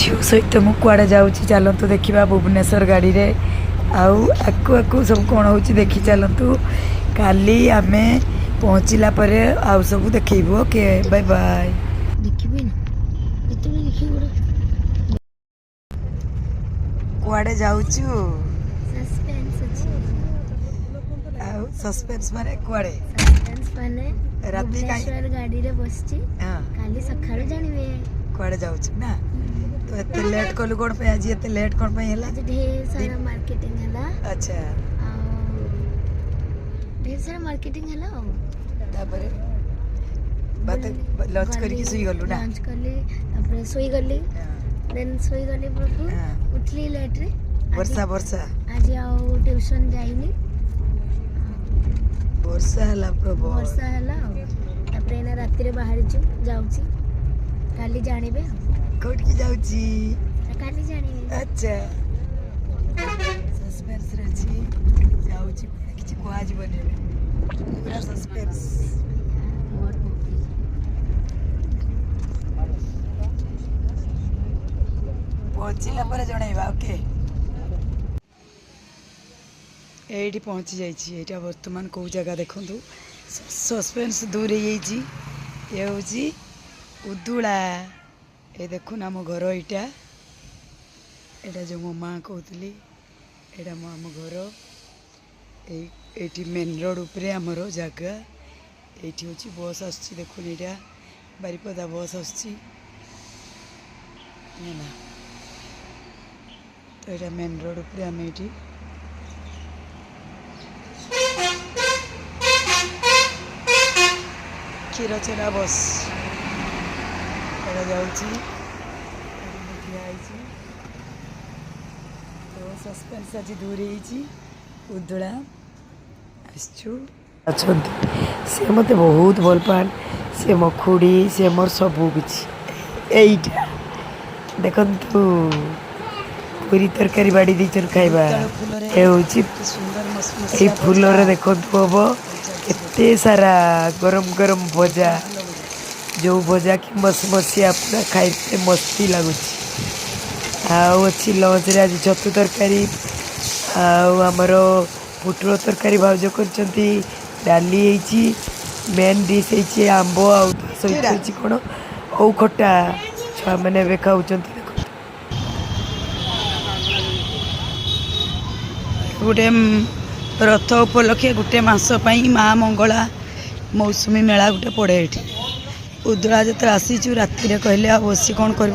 झील सहित मुझे जाऊँगी चलतु देखा भुवनेश्वर गाड़ी रे आकु आकु सब कौन हो देखी चलतु काली आम पहुँचला आउ सब देखबू। Okay bye bye. कुआडे जाऊचु सस्पेंस माने कुआडे माने राती भुवनेश्वर गाड़ी रे बसची काली सखाळु जानिबे कुआडे जाऊचु ना। तो एते लेट कलु कोन पे आज एते लेट कोन पे हला आज ढेर सारा मार्केटिंग हला। अच्छा ढेर सारा मार्केटिंग हला तापरे बात लंच करके सुई गलु ना। लंच करली तापरे सोई गली देन सोई गली प्रभु उठली लेट रे वर्षा वर्षा आज आउ ट्यूशन जाइनी वर्षा हला प्रभु वर्षा हला तापरे एना राती रे बाहर जाउची काली जानिबे कोट की जाउची काली जानिबे। अच्छा सस्पेंस रची जाउची किछि कोआज बने पूरा सस्पेंस पहुँचला पर जणाइबा। ओके एठी पहुँची जाइए एटा वर्तमान कौ जगह देखु सस्पेंस दूर ये हूँ उदुला ये देखुन आम घर यहाँ जो मो माँ कहती यहाँ मो आम घर ये मेन रोड उपरे आमर जगह ये हूँ बस आसुची देखुन यहाँ बारिपदा बस आसुची तो यहाँ मेन रोड उपरे आम ये क्षीरचेरा बस जाऊँगी तो सस्पेंस आज दूर उदुला अच्छा सी मत बहुत भल पान सी मो खुड़ी सी मोर सबू कि देखु पूरी तरकारी बाड़ी दीचर खाइबा ये फूल देखु हम एते सारा गरम गरम भजा जो भजा कि मसमसिया पूरा खाइते मस्ती लगुच अच्छी लंच रे आज छतु तरकारी आमर पुटल तरकारी भाउज कर डाली मेन डिश है आंब सहित कौन औ खटा छुआ मैंने खाऊ गोटे रथ उपलक्षे गोटे मास माँ मंगला मौसुमी मेला गोटे पड़े ये उदुला जो आसीचु राति कहले आ बसी कौन कर